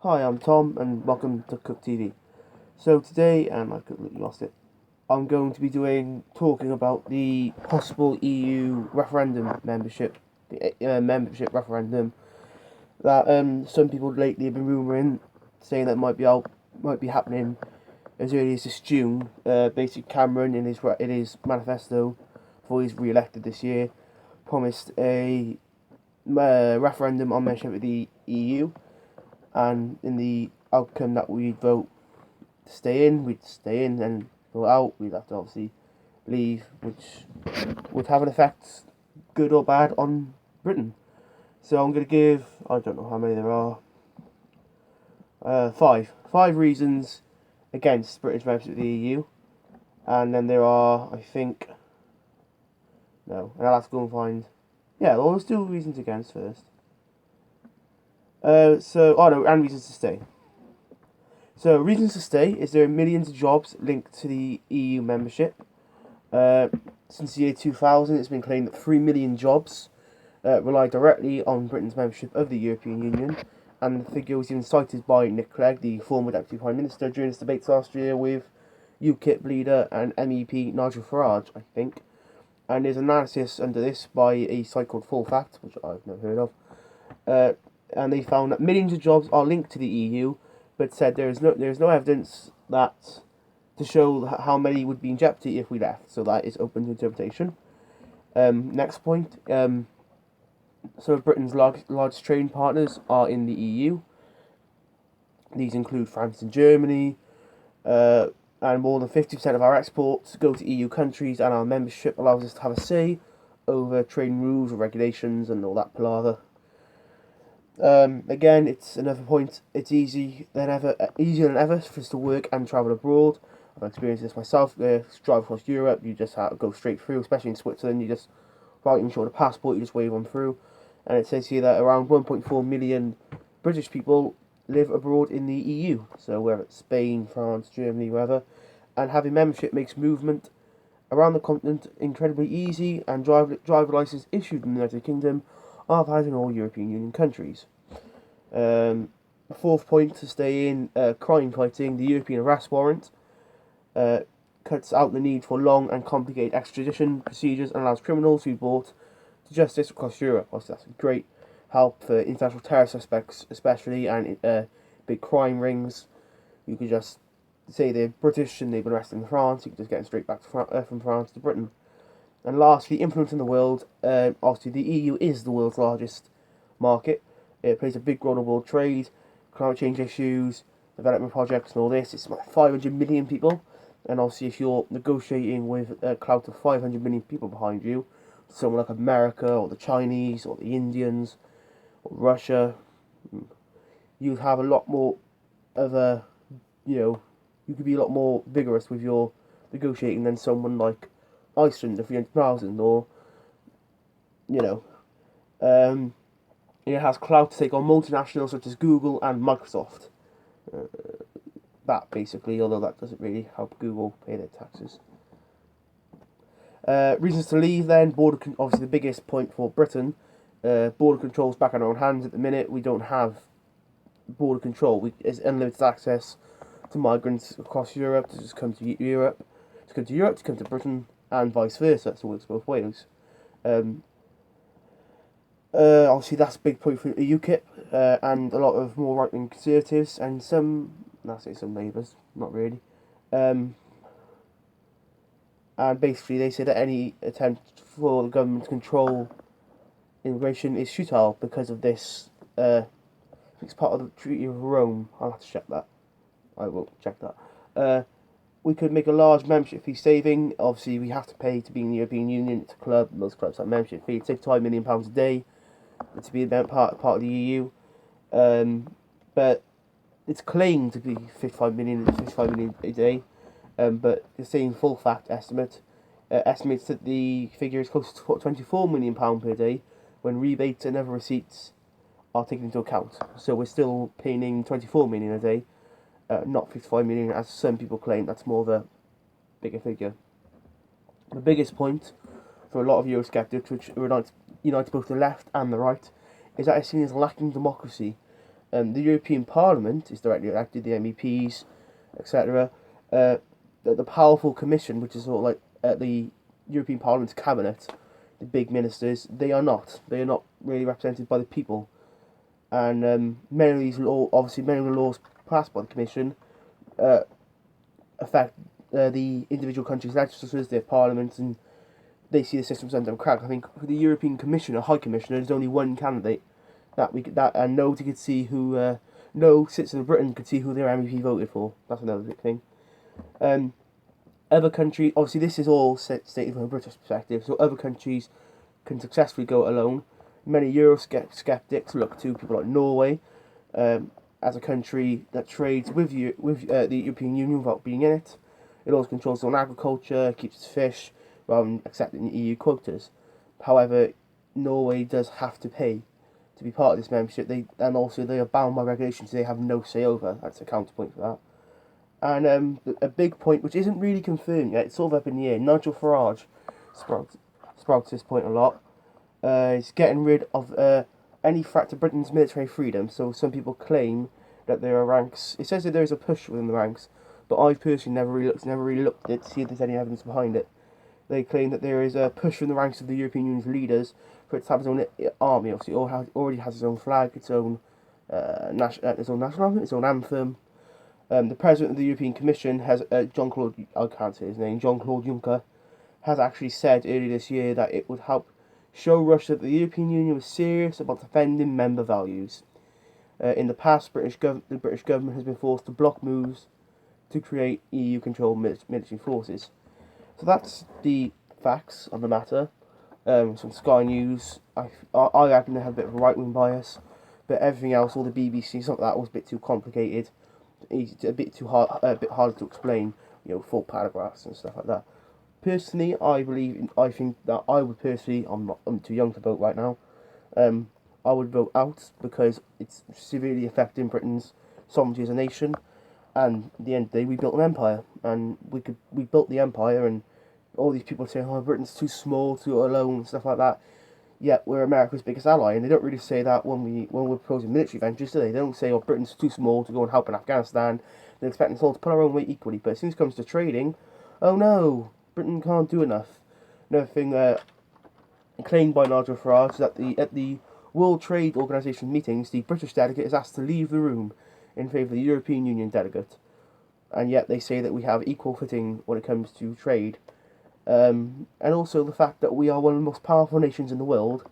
Hi, I'm Tom, and welcome to Cook TV. So today, and I completely lost it, I'm going to be talking about the possible EU referendum membership, the membership referendum that some people lately have been rumouring, saying that might be happening as early as this June. Basically, Cameron in his manifesto, before he's re-elected this year, promised a referendum on membership of the EU, and in the outcome that we'd vote to stay in, we'd stay in, and vote out, we'd have to obviously leave, which would have an effect, good or bad, on Britain. So I'm going to give, I don't know how many there are, five reasons against British membership of the EU, and then there are, I think, no, and I'll have to go and find, yeah, well, let's do reasons against first. And reasons to stay. So, reasons to stay is there are millions of jobs linked to the EU membership. Since the year 2000, it's been claimed that 3 million jobs rely directly on Britain's membership of the European Union, and the figure was even cited by Nick Clegg, the former Deputy Prime Minister, during his debates last year with UKIP leader and MEP Nigel Farage, I think. And there's analysis under this by a site called Full Fact, which I've never heard of. And they found that millions of jobs are linked to the EU, but said there is no evidence that to show how many would be in jeopardy if we left. So that is open to interpretation. Next point. Some of Britain's largest trading partners are in the EU. These include France and Germany, and more than 50% of our exports go to EU countries, and our membership allows us to have a say over trading rules or regulations and all that palaver. Again, it's another point. It's easier than ever for us to work and travel abroad. I've experienced this myself. Drive across Europe, you just have to go straight through. Especially in Switzerland, you just without even showing a passport, you just wave on through. And it says here that around 1.4 million British people live abroad in the EU. So whether it's Spain, France, Germany, wherever, and having membership makes movement around the continent incredibly easy. And driver license issued in the United Kingdom are valid in all European Union countries. Fourth point to stay in, crime fighting. The European arrest warrant cuts out the need for long and complicated extradition procedures and allows criminals to be brought to justice across Europe. Obviously, that's a great help for international terror suspects, especially, and big crime rings. You could just say they're British and they've been arrested in France. You could just get them straight back to from France to Britain. And lastly, influence in the world. Obviously, the EU is the world's largest market. It plays a big role in world trade, climate change issues, development projects, and all this. It's about 500 million people. And obviously, if you're negotiating with a clout of 500 million people behind you, someone like America, or the Chinese, or the Indians, or Russia, you have a lot more of a, you could be a lot more vigorous with your negotiating than someone like Iceland, the 300,000, or, it has clout to take on multinationals such as Google and Microsoft. That basically, although that doesn't really help Google pay their taxes. Reasons to leave then, obviously the biggest point for Britain, border control's back in our own hands at the minute. We don't have border control. It's unlimited access to migrants across Europe to just come to Europe, to come to Britain, and vice versa. So it works both ways. Obviously, that's a big point for UKIP and a lot of more right-wing conservatives and some Labours, not really. And basically, they say that any attempt for the government to control immigration is futile because of this. It's part of the Treaty of Rome. I'll have to check that. I will check that. We could make a large membership fee saving. Obviously, we have to pay to be in the European Union. It's a club. Most clubs have membership fee. It's £55 million a day to be part of the EU. But it's claimed to be 55 million a day. But the same Full Fact estimate estimates that the figure is close to £24 million per day when rebates and other receipts are taken into account. So we're still paying 24 million a day, not 55 million as some people claim. That's more of a bigger figure. The biggest point for a lot of Eurosceptics, which unite both the left and the right, is that it's seen as lacking democracy. the European Parliament is directly elected, the MEPs, etc. The powerful Commission, which is sort of like the European Parliament's cabinet, the big ministers, they are not. They are not really represented by the people. And many of these many of the laws passed by the Commission affect the individual countries' legislatures, their parliaments, and they see the system's undemocratic. I think for the European Commissioner, High Commissioner, there's only one candidate and nobody could see who. No citizen of Britain could see who their MEP voted for. That's another big thing. Other countries, obviously, this is all stated from a British perspective. So other countries can successfully go it alone. Many Eurosceptics look to people like Norway as a country that trades with the European Union without being in it. It also controls its own agriculture, keeps its fish, rather than accepting EU quotas. However, Norway does have to pay to be part of this membership. They are bound by regulations they have no say over. That's a counterpoint for that. And a big point, which isn't really confirmed yet, it's sort of up in the air. Nigel Farage sprouts this point a lot. Is getting rid of any threat to Britain's military freedom. So some people claim that there are ranks. It says that there is a push within the ranks, but I've personally never really looked at it to see if there's any evidence behind it. They claim that there is a push from the ranks of the European Union's leaders for it to have its own army. Obviously, it already has its own flag, its own national anthem, its own anthem. The president of the European Commission has Jean-Claude Juncker, has actually said earlier this year that it would help show Russia that the European Union was serious about defending member values. In the past, the British government has been forced to block moves to create EU-controlled military forces. So that's the facts on the matter. Some Sky News, I reckon they have a bit of a right-wing bias, but everything else, all the BBC, something like that, was a bit too complicated, a bit harder to explain. Full paragraphs and stuff like that. Personally, I'm too young to vote right now. I would vote out because it's severely affecting Britain's sovereignty as a nation. And at the end of the day, we built an empire, and we built the empire, and all these people saying, "Oh, Britain's too small to go alone" and stuff like that. Yet we're America's biggest ally, and they don't really say that when we're proposing military ventures, do they? They don't say, "Oh, Britain's too small to go and help in Afghanistan." They expect us all to pull our own weight equally. But as soon as it comes to trading, oh no, Britain can't do enough. Another thing claimed by Nigel Farage is that at the World Trade Organization meetings, the British delegate is asked to leave the room in favour of the European Union delegate, and yet they say that we have equal footing when it comes to trade, and also the fact that we are one of the most powerful nations in the world,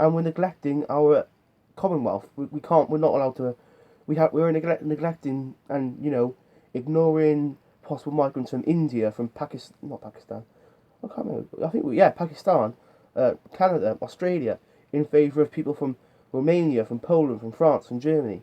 and we're neglecting our Commonwealth. We're not allowed to. We're neglecting and ignoring possible migrants from India, from not Pakistan. I can't remember. I think Pakistan, Canada, Australia, in favour of people from Romania, from Poland, from France, from Germany.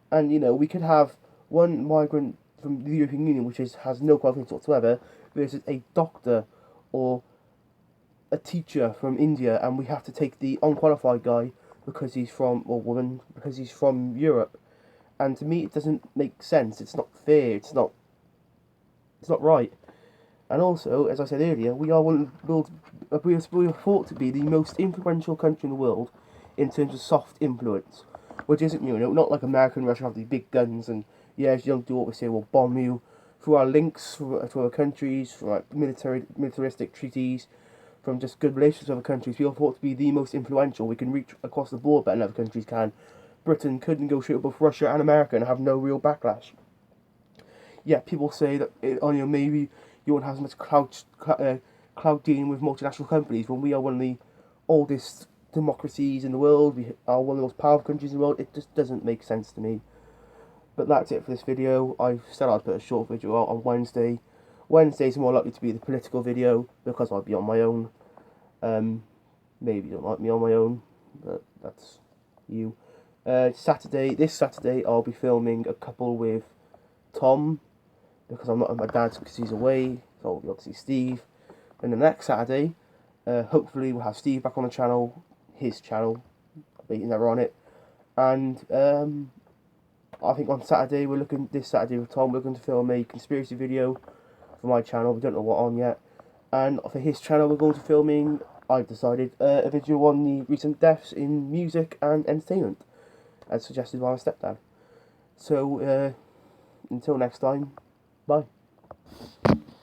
And, we could have one migrant from the European Union, which has no qualifications whatsoever, versus a doctor or a teacher from India, and we have to take the unqualified guy because he's from, or woman, because he's from Europe. And to me, it doesn't make sense. It's not fair. It's not right. And also, as I said earlier, we are thought to be the most influential country in the world in terms of soft influence, which isn't not like America and Russia have these big guns and if you don't do what we say, we'll bomb you. Through our links to other countries, from like militaristic treaties, from just good relations with other countries, we are thought to be the most influential. We can reach across the board better than other countries can. Britain could negotiate with both Russia and America and have no real backlash. Yeah, people say that maybe you won't have as much clout dealing with multinational companies when we are one of the oldest democracies in the world. We are one of the most powerful countries in the world. It just doesn't make sense to me. But that's it for this video. I've said I'd put a short video out on Wednesday. Wednesday's more likely to be the political video because I'll be on my own. Maybe you don't like me on my own, but that's you. This Saturday, I'll be filming a couple with Tom, because I'm not at my dad's because he's away, so I'll be able to see Steve. And the next Saturday, hopefully we'll have Steve back on the channel, his channel, but he's never on it. And I think on Saturday, this Saturday with Tom, we're looking to film a conspiracy video for my channel. We don't know what on yet. And for his channel, we're going to be filming, I've decided, a video on the recent deaths in music and entertainment, as suggested by my stepdad. So, until next time, bye.